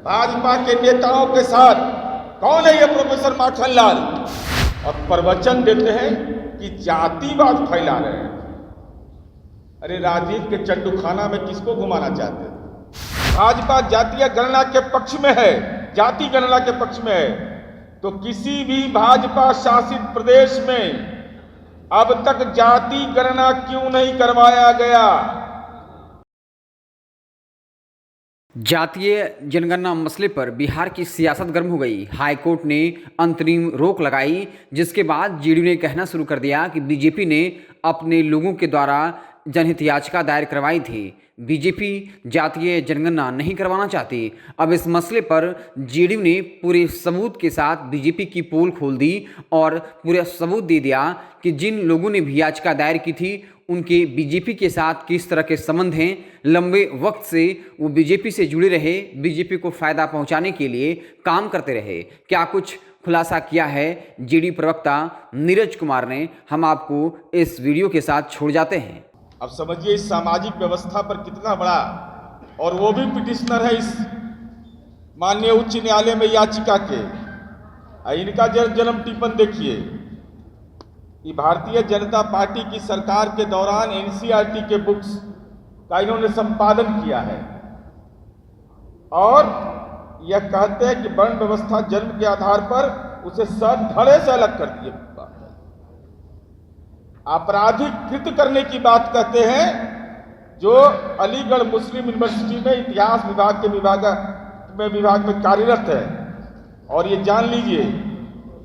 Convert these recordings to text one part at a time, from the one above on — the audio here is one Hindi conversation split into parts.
भाजपा के नेताओं के साथ कौन है ये प्रोफेसर माखनलाल, और प्रवचन देते हैं कि जातिवाद फैला रहे हैं। अरे राजनीति के चंडूखाना में किसको घुमाना चाहते हैं? भाजपा जातीय गणना के पक्ष में है, जाति गणना के पक्ष में है, तो किसी भी भाजपा शासित प्रदेश में अब तक जाति गणना क्यों नहीं करवाया गया? जातीय जनगणना मसले पर बिहार की सियासत गर्म हो गई। हाईकोर्ट ने अंतरिम रोक लगाई, जिसके बाद जेडीयू ने कहना शुरू कर दिया कि बीजेपी ने अपने लोगों के द्वारा जनहित याचिका दायर करवाई थी। बीजेपी जातीय जनगणना नहीं करवाना चाहती। अब इस मसले पर जेडीयू ने पूरे सबूत के साथ बीजेपी की पोल खोल दी और पूरा सबूत दे दिया कि जिन लोगों ने भी याचिका दायर की थी उनके बीजेपी के साथ किस तरह के संबंध हैं। लंबे वक्त से वो बीजेपी से जुड़े रहे, बीजेपी को फायदा पहुंचाने के लिए काम करते रहे। क्या कुछ खुलासा किया है जेडीयू प्रवक्ता नीरज कुमार ने, हम आपको इस वीडियो के साथ छोड़ जाते हैं। अब समझिए इस सामाजिक व्यवस्था पर कितना बड़ा, और वो भी पिटिशनर है इस माननीय उच्च न्यायालय में याचिका के। इनका जन्म टिप्पण देखिए कि भारतीय जनता पार्टी की सरकार के दौरान एनसीईआरटी के बुक्स का इन्होंने संपादन किया है और यह कहते हैं कि वर्ण व्यवस्था जन्म के आधार पर उसे सद धड़े से अलग कर दिए, आपराधिक कृत करने की बात कहते हैं, जो अलीगढ़ मुस्लिम यूनिवर्सिटी में इतिहास विभाग में कार्यरत है। और ये जान लीजिए,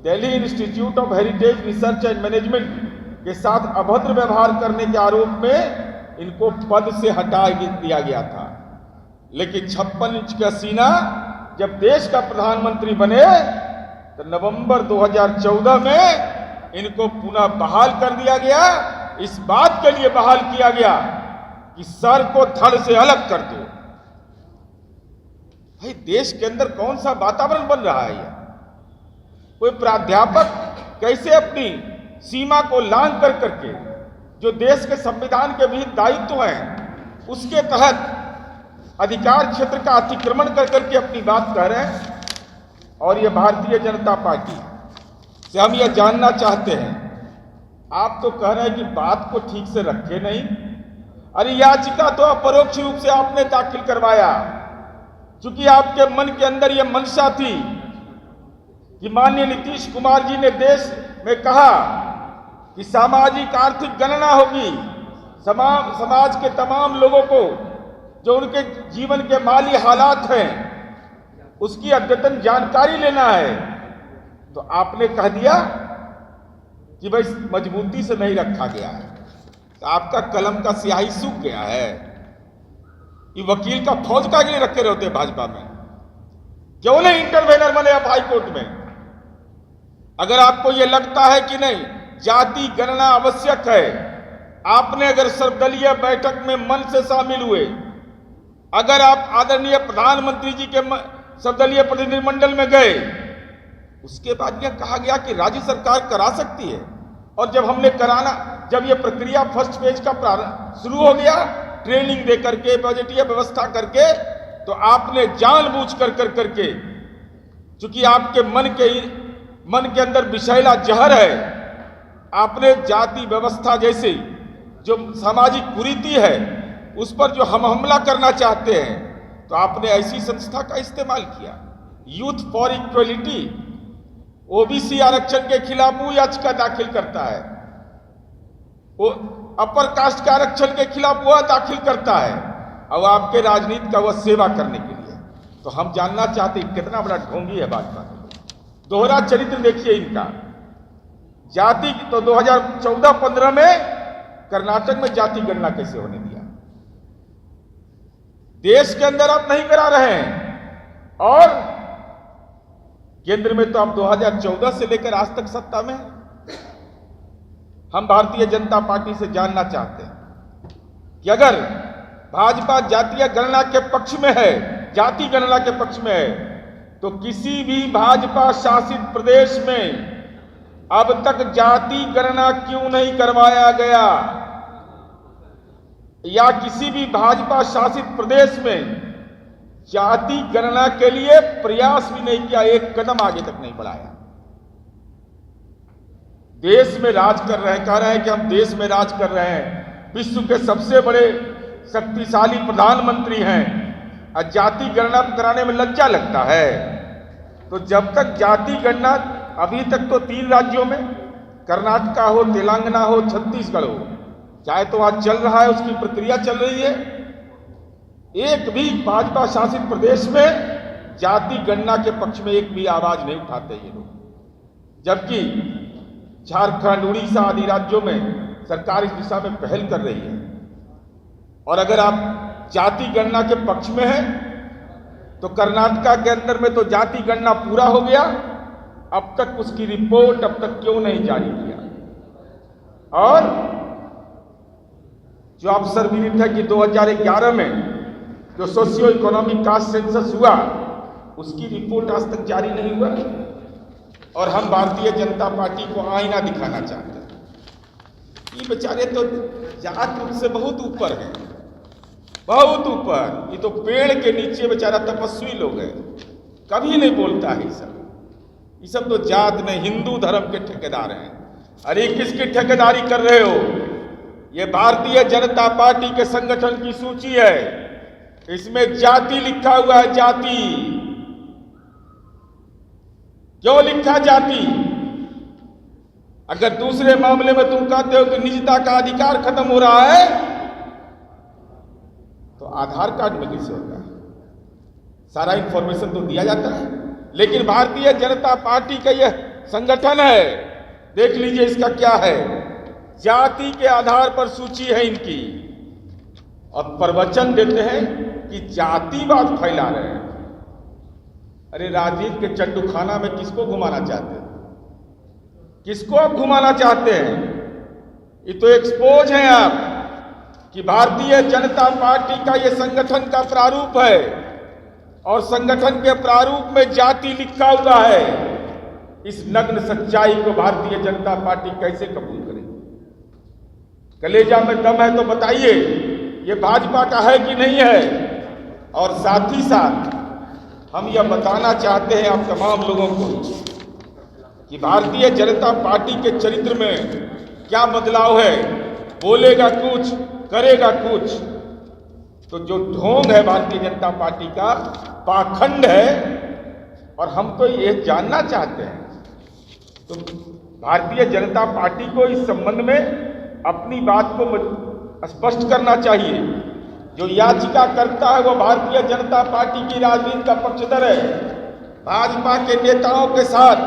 Delhi institute of heritage research and management के साथ अभद्र व्यवहार करने के आरोप में इनको पद से हटा दिया गया था। लेकिन 56 इंच का सीना जब देश का प्रधानमंत्री बने तो नवंबर 2014 में इनको पुनः बहाल कर दिया गया। इस बात के लिए बहाल किया गया कि सर को धड़ से अलग कर दो। भाई देश के अंदर कौन सा वातावरण बन रहा है? कोई प्राध्यापक कैसे अपनी सीमा को लांघ कर करके जो देश के संविधान के विहित दायित्व हैं उसके तहत अधिकार क्षेत्र का अतिक्रमण कर करके अपनी बात कह रहे हैं। और ये भारतीय जनता पार्टी से हम यह जानना चाहते हैं, आप तो कह रहे हैं कि बात को ठीक से रखे नहीं। अरे याचिका तो अपरोक्ष रूप से आपने दाखिल करवाया, क्योंकि आपके मन के अंदर यह मंशा थी कि माननीय नीतीश कुमार जी ने देश में कहा कि सामाजिक आर्थिक गणना होगी, समाज के तमाम लोगों को जो उनके जीवन के माली हालात हैं उसकी अद्यतन जानकारी लेना है। तो आपने कह दिया कि भाई मजबूती से नहीं रखा गया है, तो आपका कलम का स्याही सूख गया है। ये वकील का फौज का लिए रखे रहते हैं भाजपा में, क्यों नहीं इंटरवेनर बने आप हाई कोर्ट में? अगर आपको यह लगता है कि नहीं जाति गणना आवश्यक है, आपने अगर सर्वदलीय बैठक में मन से शामिल हुए, अगर आप आदरणीय प्रधानमंत्री जी के सर्वदलीय प्रतिनिधिमंडल में गए, उसके बाद यह कहा गया कि राज्य सरकार करा सकती है। और जब हमने कराना, जब यह प्रक्रिया फर्स्ट फेज का शुरू हो गया, ट्रेनिंग दे करके बजटीय व्यवस्था करके, तो आपने जानबूझ कर करके, चूंकि आपके मन के अंदर विषैला जहर है, आपने जाति व्यवस्था जैसे जो सामाजिक कुरीति है उस पर जो हम हमला करना चाहते हैं, तो आपने ऐसी संस्था का इस्तेमाल किया। यूथ फॉर इक्वलिटी ओबीसी आरक्षण के खिलाफ वो याचिका दाखिल करता है, वो अपर कास्ट के आरक्षण के खिलाफ वह दाखिल करता है, और आपके राजनीति का वह सेवा करने के लिए। तो हम जानना चाहते हैं कितना बड़ा ढोंगी है भाजपा का। दोहरा चरित्र देखिए इनका। जाति तो 2014-15 में कर्नाटक में जाति गणना कैसे होने दिया? देश के अंदर आप नहीं करा रहे हैं, और केंद्र में तो आप 2014 से लेकर आज तक सत्ता में हैं। हम भारतीय जनता पार्टी से जानना चाहते हैं कि अगर भाजपा जातीय गणना के पक्ष में है, जाति गणना के पक्ष में है, तो किसी भी भाजपा शासित प्रदेश में अब तक जाति गणना क्यों नहीं करवाया गया? या किसी भी भाजपा शासित प्रदेश में जाति गणना के लिए प्रयास भी नहीं किया, एक कदम आगे तक नहीं बढ़ाया। देश में राज कर रहे हैं, कह रहे हैं कि हम देश में राज कर रहे हैं, विश्व के सबसे बड़े शक्तिशाली प्रधानमंत्री हैं, और जाति गणना कराने में लज्जा लगता है। तो जब तक जाति गणना, अभी तक तो 3 राज्यों में, कर्नाटका हो, तेलंगाना हो, छत्तीसगढ़ हो, चाहे तो आज चल रहा है, उसकी प्रक्रिया चल रही है, एक भी भाजपा शासित प्रदेश में जाति गणना के पक्ष में एक भी आवाज नहीं उठाते ये लोग। जबकि झारखंड, उड़ीसा आदि राज्यों में सरकार इस दिशा में पहल कर रही है। और अगर आप जाति गणना के पक्ष में हैं तो कर्नाटका के अंदर में तो जाति गणना पूरा हो गया, अब तक उसकी रिपोर्ट अब तक क्यों नहीं जारी किया। और जो अवसर विदित है कि 2011 में जो सोशियो इकोनॉमिक कास्ट सेंसस हुआ, उसकी रिपोर्ट आज तक जारी नहीं हुआ। और हम भारतीय जनता पार्टी को आईना दिखाना चाहते हैं। ये बेचारे तो जात से बहुत ऊपर हैं, बहुत ऊपर। ये तो पेड़ के नीचे बेचारा तपस्वी लोग हैं, कभी नहीं बोलता है ये सब तो जात नहीं, हिंदू धर्म के ठेकेदार हैं। अरे किसकी ठेकेदारी कर रहे हो? ये भारतीय जनता पार्टी के संगठन की सूची है, इसमें जाति लिखा हुआ है। जाति क्यों लिखा जाति? अगर दूसरे मामले में तुम कहते हो कि निजता का अधिकार खत्म हो रहा है, तो आधार कार्ड में कैसे होता है? सारा इंफॉर्मेशन तो दिया जाता है। लेकिन भारतीय जनता पार्टी का यह संगठन है, देख लीजिए इसका क्या है, जाति के आधार पर सूची है इनकी, और प्रवचन देते हैं कि जातिवाद फैला रहे हैं। अरे राजनीति के चंडूखाना में किसको घुमाना चाहते हैं? किसको आप घुमाना चाहते हैं? ये तो एक्सपोज हैं आप कि भारतीय जनता पार्टी का ये संगठन का प्रारूप है, और संगठन के प्रारूप में जाति लिखा हुआ है। इस नग्न सच्चाई को भारतीय जनता पार्टी कैसे कबूल करे? कलेजा में दम है तो बताइए, ये भाजपा का है कि नहीं है? और साथ ही साथ हम यह बताना चाहते हैं आप तमाम लोगों को कि भारतीय जनता पार्टी के चरित्र में क्या बदलाव है। बोलेगा कुछ, करेगा कुछ। तो जो ढोंग है भारतीय जनता पार्टी का, पाखंड है, और हम तो ये जानना चाहते हैं। तो भारतीय जनता पार्टी को इस संबंध में अपनी बात को स्पष्ट करना चाहिए। जो याचिका करता है वो भारतीय जनता पार्टी की राजनीति का पक्षधर है। भाजपा के नेताओं के साथ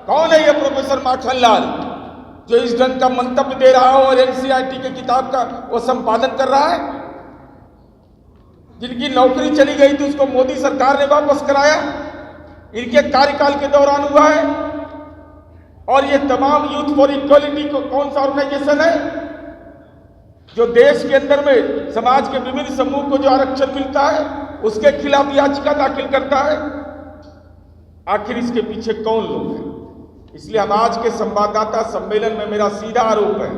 कौन है ये प्रोफेसर माखनलाल, जो इस ढंग का मंतव्य दे रहा हो और एनसीईआरटी के किताब का वो संपादन कर रहा है? जिनकी नौकरी चली गई थी उसको मोदी सरकार ने वापस कराया, इनके कार्यकाल के दौरान हुआ है। और ये तमाम यूथ फॉर इक्वलिटी को कौन सा ऑर्गेनाइजेशन है जो देश के अंदर में समाज के विभिन्न समूह को जो आरक्षण मिलता है उसके खिलाफ याचिका दाखिल करता है? आखिर इसके पीछे कौन लोग हैं? इसलिए हम आज के संवाददाता सम्मेलन में मेरा सीधा आरोप है,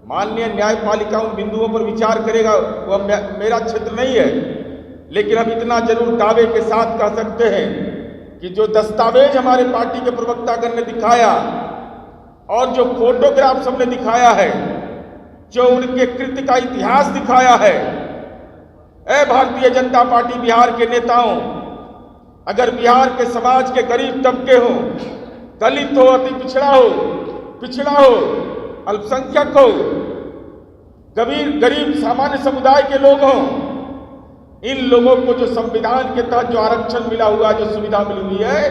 माननीय न्यायपालिका उन बिंदुओं पर विचार करेगा, वो मेरा क्षेत्र नहीं है। लेकिन हम इतना जरूर दावे के साथ कह सकते हैं कि जो दस्तावेज हमारे पार्टी के प्रवक्तागण ने दिखाया और जो फोटोग्राफ्स हमने दिखाया है, जो उनके कृत्य का इतिहास दिखाया है, ए भारतीय जनता पार्टी बिहार के नेताओं, अगर बिहार के समाज के गरीब तबके हो, दलित हो, अति पिछड़ा हो, अल्पसंख्यक हो, गरीब सामान्य समुदाय के लोग हों, इन लोगों को जो संविधान के तहत जो आरक्षण मिला हुआ, जो सुविधा मिली हुई है,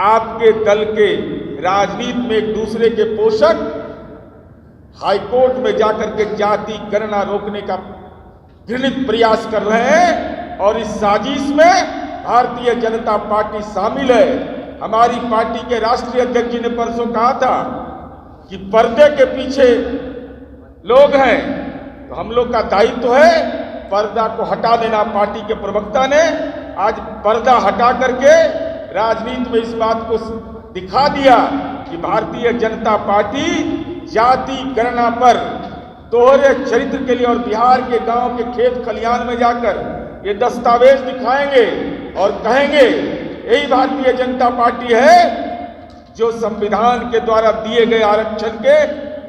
आपके दल के राजनीति में एक दूसरे के पोषक हाईकोर्ट में जाकर के जाति गणना रोकने का घृणित प्रयास कर रहे हैं। और इस साजिश में भारतीय जनता पार्टी शामिल है। हमारी पार्टी के राष्ट्रीय अध्यक्ष जी ने परसों कहा था कि पर्दे के पीछे लोग हैं, तो हम लोग का दायित्व है पर्दा को हटा देना। पार्टी के प्रवक्ता ने आज पर्दा हटा करके राजनीति में इस बात को दिखा दिया कि भारतीय जनता पार्टी जाति गणना पर दोहरे चरित्र के लिए और बिहार के गांव के खेत खलिहान में जाकर ये दस्तावेज दिखाएंगे और कहेंगे यही भारतीय जनता पार्टी है जो संविधान के द्वारा दिए गए आरक्षण के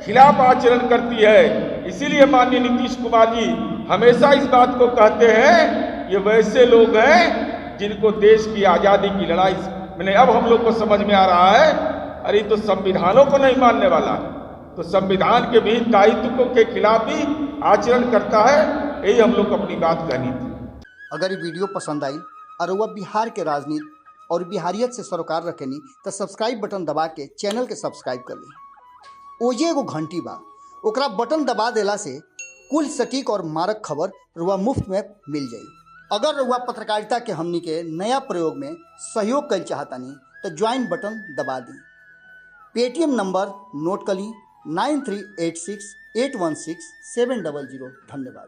खिलाफ आचरण करती है। इसीलिए माननीय नीतीश कुमार जी हमेशा इस बात को कहते हैं ये वैसे लोग हैं जिनको देश की आज़ादी की लड़ाई मैंने अब हम लोग को समझ में आ रहा है, अरे तो संविधानों को नहीं मानने वाला, तो संविधान के विहित दायित्व के खिलाफ ही आचरण करता है। यही हम लोग को अपनी बात कहनी थी। अगर ये वीडियो पसंद आई और वह बिहार के राजनीति और बिहारियत से सरोकार रखेनी तो सब्सक्राइब बटन दबा के चैनल के सब्सक्राइब कर ली। ओजे एगो घंटी बा, ओकरा बटन दबा देला से कुल सटीक और मारक खबर रुआ मुफ्त में मिल जाई। अगर रुआ पत्रकारिता के हमनी के नया प्रयोग में सहयोग कर चाहतानी तो ज्वाइन बटन दबा दी। पेटीएम नंबर नोट कर ली 9386816700। धन्यवाद।